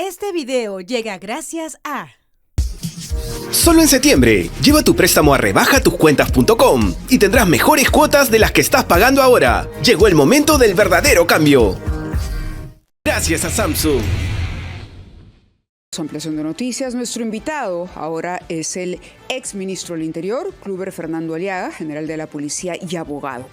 Este video llega gracias a... Solo en septiembre, lleva tu préstamo a rebajatoscuentas.com y tendrás mejores cuotas de las que estás pagando ahora. Llegó el momento del verdadero cambio. Gracias a Samsung. Ampliación de noticias. Nuestro invitado ahora es el ex ministro del Interior, Kluber Fernando Aliaga, general de la policía y abogado.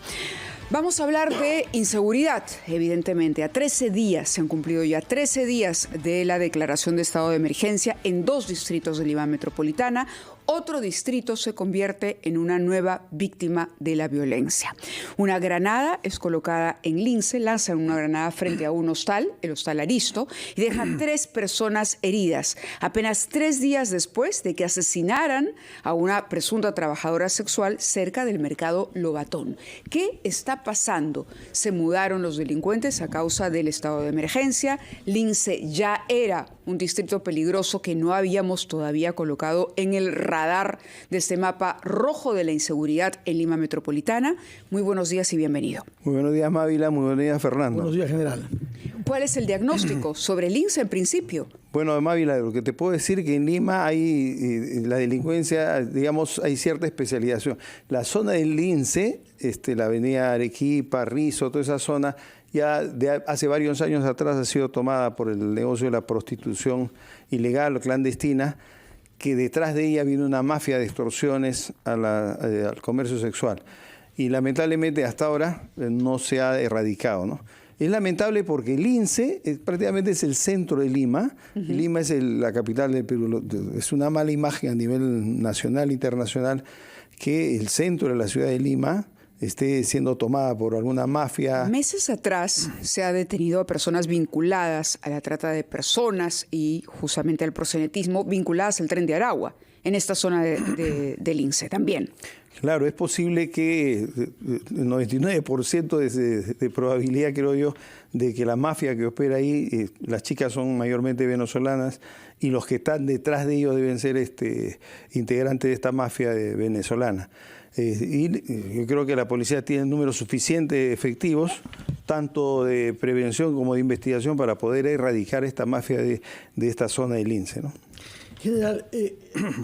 Vamos a hablar de inseguridad, evidentemente. A 13 días, se han cumplido ya 13 días de la declaración de estado de emergencia en 2 distritos de Lima Metropolitana. Otro distrito se convierte en una nueva víctima de la violencia. Una granada es colocada en Lince, lanzan una granada frente a un hostal, el hostal Aristo, y deja 3 personas heridas, apenas 3 días después de que asesinaran a una presunta trabajadora sexual cerca del mercado Lobatón. ¿Qué está pasando? Se mudaron los delincuentes a causa del estado de emergencia. Lince ya era un distrito peligroso que no habíamos todavía colocado en el radar de este mapa rojo de la inseguridad en Lima Metropolitana. Muy buenos días y bienvenido. Muy buenos días, Mávila. Muy buenos días, Fernando. Buenos días, general. ¿Cuál es el diagnóstico sobre Lince en principio? Bueno, Mávila, lo que te puedo decir es que en Lima hay la delincuencia, digamos, hay cierta especialización. La zona del Lince, la avenida Arequipa, Rizo, toda esa zona, ya hace varios años atrás ha sido tomada por el negocio de la prostitución ilegal o clandestina, que detrás de ella viene una mafia de extorsiones al comercio sexual. Y lamentablemente hasta ahora no se ha erradicado, ¿no? Es lamentable porque el Lince prácticamente es el centro de Lima. Lima es la capital del Perú. Es una mala imagen a nivel nacional e internacional que el centro de la ciudad de Lima esté siendo tomada por alguna mafia. Meses atrás se ha detenido a personas vinculadas a la trata de personas y justamente al proxenetismo, vinculadas al Tren de Aragua, en esta zona de Lince también. Claro, es posible que el 99% de probabilidad, creo yo, de que la mafia que opera ahí, las chicas son mayormente venezolanas y los que están detrás de ellos deben ser integrantes de esta mafia venezolana. Y yo creo que la policía tiene números suficientes efectivos, tanto de prevención como de investigación, para poder erradicar esta mafia de esta zona de Lince, ¿no? General,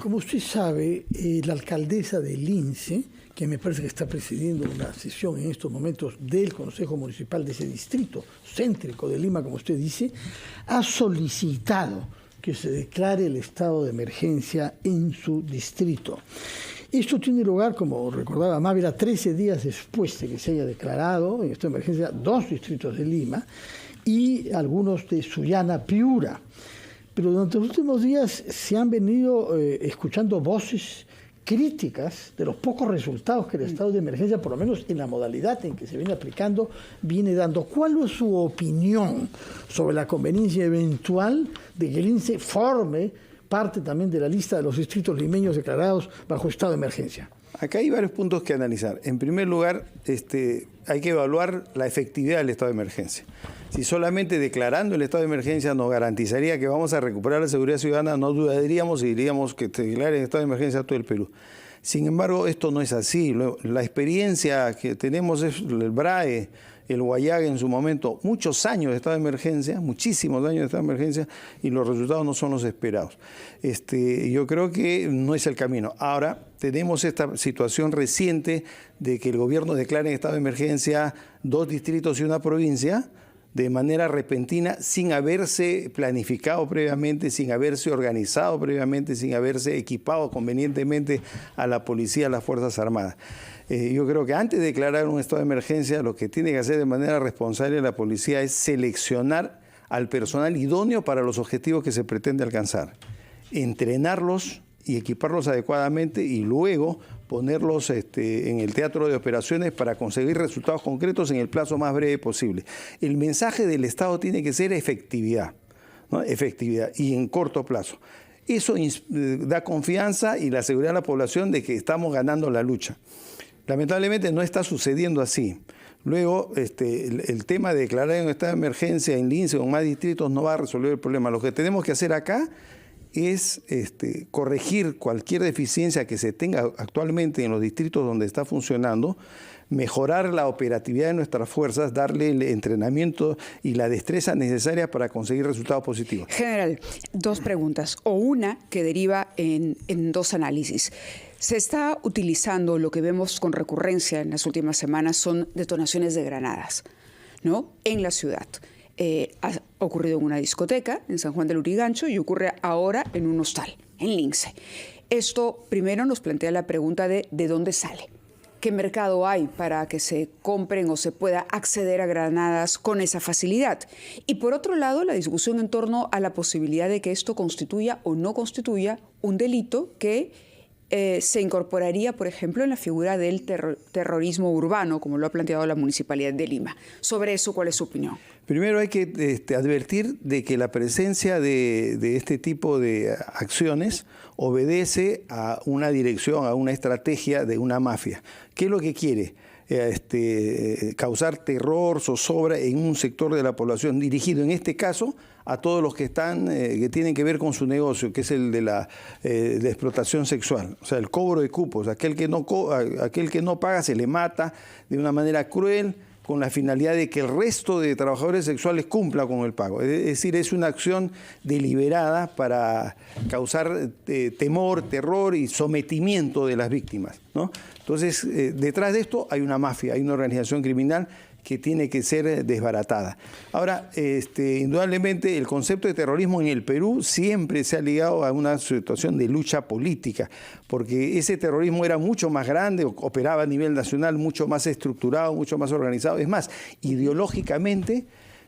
como usted sabe, la alcaldesa de Lince, que me parece que está presidiendo una sesión en estos momentos del Consejo Municipal de ese distrito céntrico de Lima, como usted dice, ha solicitado que se declare el estado de emergencia en su distrito. Esto tiene lugar, como recordaba Mávila, 13 días después de que se haya declarado en estado de emergencia 2 distritos de Lima y algunos de Sullana, Piura. Pero durante los últimos días se han venido escuchando voces críticas de los pocos resultados que el estado de emergencia, por lo menos en la modalidad en que se viene aplicando, viene dando. ¿Cuál es su opinión sobre la conveniencia eventual de que el INSE forme parte también de la lista de los distritos limeños declarados bajo estado de emergencia? Acá hay varios puntos que analizar. En primer lugar, hay que evaluar la efectividad del estado de emergencia. Si solamente declarando el estado de emergencia nos garantizaría que vamos a recuperar la seguridad ciudadana, no dudaríamos y diríamos que se declare el estado de emergencia a todo el Perú. Sin embargo, esto no es así. La experiencia que tenemos es el BRAE, el Guayaga en su momento, muchos años de estado de emergencia, muchísimos años de estado de emergencia, y los resultados no son los esperados. Yo creo que no es el camino. Ahora tenemos esta situación reciente de que el gobierno declara en estado de emergencia 2 distritos y una provincia, de manera repentina, sin haberse planificado previamente, sin haberse organizado previamente, sin haberse equipado convenientemente a la policía, a las Fuerzas Armadas. Yo creo que antes de declarar un estado de emergencia, lo que tiene que hacer de manera responsable la policía es seleccionar al personal idóneo para los objetivos que se pretende alcanzar, entrenarlos y equiparlos adecuadamente y luego ponerlos en el teatro de operaciones para conseguir resultados concretos en el plazo más breve posible. El mensaje del Estado tiene que ser efectividad, ¿no? Efectividad y en corto plazo. Eso da confianza y la seguridad a la población de que estamos ganando la lucha. Lamentablemente no está sucediendo así. Luego, el tema de declarar en estado de emergencia en Lince o en más distritos no va a resolver el problema. Lo que tenemos que hacer acá es corregir cualquier deficiencia que se tenga actualmente en los distritos donde está funcionando, mejorar la operatividad de nuestras fuerzas, darle el entrenamiento y la destreza necesaria para conseguir resultados positivos. General, dos preguntas, o una que deriva en dos análisis. Se está utilizando, lo que vemos con recurrencia en las últimas semanas son detonaciones de granadas, ¿no?, en la ciudad. Ha ocurrido en una discoteca en San Juan del Lurigancho y ocurre ahora en un hostal, en Lince. Esto primero nos plantea la pregunta de dónde sale. ¿Qué mercado hay para que se compren o se pueda acceder a granadas con esa facilidad? Y por otro lado, la discusión en torno a la posibilidad de que esto constituya o no constituya un delito que se incorporaría, por ejemplo, en la figura del terrorismo urbano, como lo ha planteado la Municipalidad de Lima. Sobre eso, ¿cuál es su opinión? Primero hay que advertir de que la presencia de este tipo de acciones obedece a una dirección, a una estrategia de una mafia. ¿Qué es lo que quiere? Causar terror, zozobra en un sector de la población, dirigido en este caso a todos los que están, que tienen que ver con su negocio, que es el de la explotación sexual, o sea, el cobro de cupos. Aquel que no paga se le mata de una manera cruel, con la finalidad de que el resto de trabajadores sexuales cumpla con el pago. Es decir, es una acción deliberada para causar temor, terror y sometimiento de las víctimas, ¿no? Entonces, detrás de esto hay una mafia, hay una organización criminal que tiene que ser desbaratada. Ahora, indudablemente el concepto de terrorismo en el Perú siempre se ha ligado a una situación de lucha política, porque ese terrorismo era mucho más grande, operaba a nivel nacional, mucho más estructurado, mucho más organizado. Es más, ideológicamente,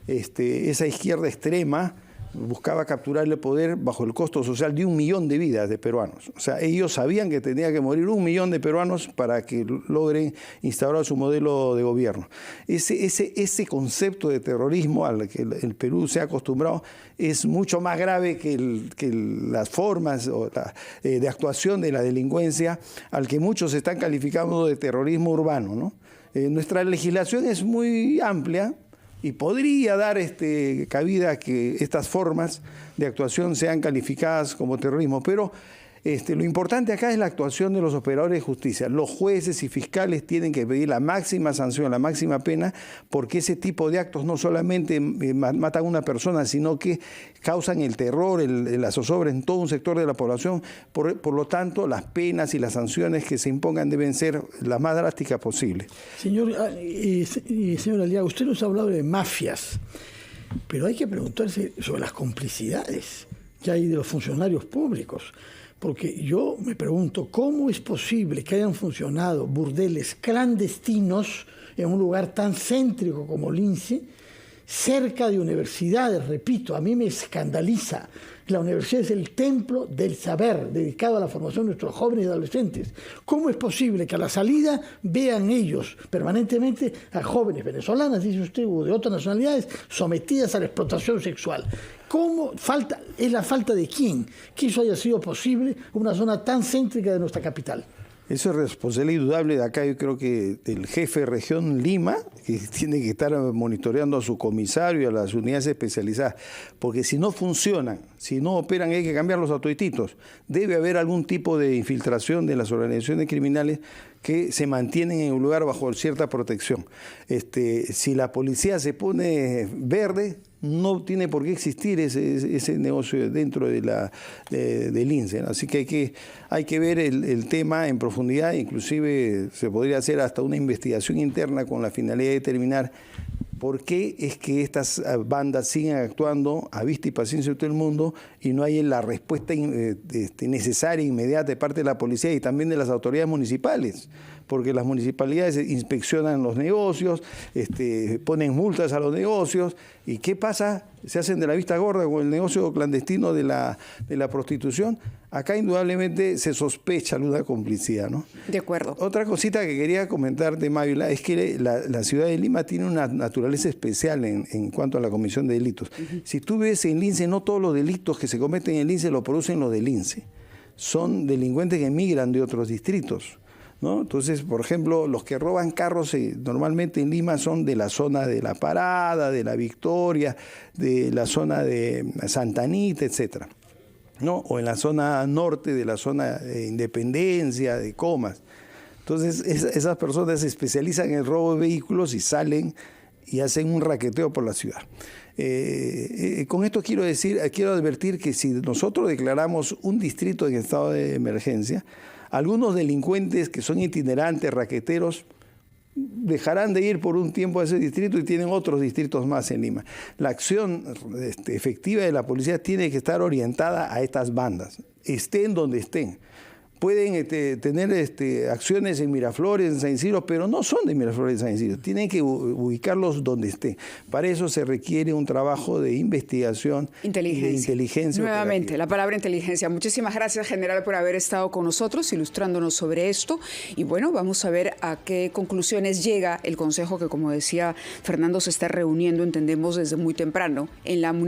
esa izquierda extrema buscaba capturar el poder bajo el costo social de 1 millón de vidas de peruanos. O sea, ellos sabían que tenía que morir 1 millón de peruanos para que logren instaurar su modelo de gobierno. Ese concepto de terrorismo al que el Perú se ha acostumbrado es mucho más grave que las formas de actuación de la delincuencia al que muchos están calificando de terrorismo urbano, ¿no? Nuestra legislación es muy amplia y podría dar cabida a que estas formas de actuación sean calificadas como terrorismo, pero lo importante acá es la actuación de los operadores de justicia. Los jueces y fiscales tienen que pedir la máxima sanción, la máxima pena, porque ese tipo de actos no solamente matan a una persona, sino que causan el terror, la zozobra en todo un sector de la población. Por lo tanto, las penas y las sanciones que se impongan deben ser las más drásticas posibles. Señor Aliaga, usted nos ha hablado de mafias, pero hay que preguntarse sobre las complicidades que hay de los funcionarios públicos. Porque yo me pregunto, ¿cómo es posible que hayan funcionado burdeles clandestinos en un lugar tan céntrico como Lince, cerca de universidades? Repito, a mí me escandaliza. La universidad es el templo del saber, dedicado a la formación de nuestros jóvenes y adolescentes. ¿Cómo es posible que a la salida vean ellos permanentemente a jóvenes venezolanas, dice usted, o de otras nacionalidades, sometidas a la explotación sexual? ¿Cómo es la falta de quién que eso haya sido posible en una zona tan céntrica de nuestra capital? Eso es responsabilidad indudable de acá, yo creo que del jefe de región Lima, que tiene que estar monitoreando a su comisario y a las unidades especializadas, porque si no funcionan, si no operan, hay que cambiarlos a todititos. Debe haber algún tipo de infiltración de las organizaciones criminales que se mantienen en un lugar bajo cierta protección. Si la policía se pone verde, no tiene por qué existir ese negocio dentro del INSE, ¿no? Así que hay que ver el tema en profundidad, inclusive se podría hacer hasta una investigación interna con la finalidad de determinar por qué es que estas bandas siguen actuando a vista y paciencia de todo el mundo y no hay la respuesta necesaria e inmediata de parte de la policía y también de las autoridades municipales, porque las municipalidades inspeccionan los negocios, ponen multas a los negocios, ¿y qué pasa? Se hacen de la vista gorda con el negocio clandestino de la prostitución. Acá indudablemente se sospecha una complicidad, ¿no? De acuerdo. Otra cosita que quería comentar de Mávila es que la ciudad de Lima tiene una naturaleza especial en cuanto a la comisión de delitos. Si tú ves en Lince, no todos los delitos que se cometen en Lince lo producen los de Lince. Son delincuentes que emigran de otros distritos, ¿no? Entonces, por ejemplo, los que roban carros normalmente en Lima son de la zona de La Parada, de La Victoria, de la zona de Santa Anita, etcétera, ¿no? O en la zona norte de la zona de Independencia, de Comas. Entonces, esas personas se especializan en el robo de vehículos y salen y hacen un raqueteo por la ciudad. Con esto quiero advertir que si nosotros declaramos un distrito en estado de emergencia, algunos delincuentes que son itinerantes, raqueteros, dejarán de ir por un tiempo a ese distrito y tienen otros distritos más en Lima. La acción efectiva de la policía tiene que estar orientada a estas bandas, estén donde estén. Pueden tener acciones en Miraflores, en San Isidro, pero no son de Miraflores y San Isidro. Tienen que ubicarlos donde estén. Para eso se requiere un trabajo de investigación y de inteligencia. Nuevamente, operativa. la palabra inteligencia. Muchísimas gracias, general, por haber estado con nosotros, ilustrándonos sobre esto. Y bueno, vamos a ver a qué conclusiones llega el Consejo que, como decía Fernando, se está reuniendo, entendemos, desde muy temprano en la municipalidad.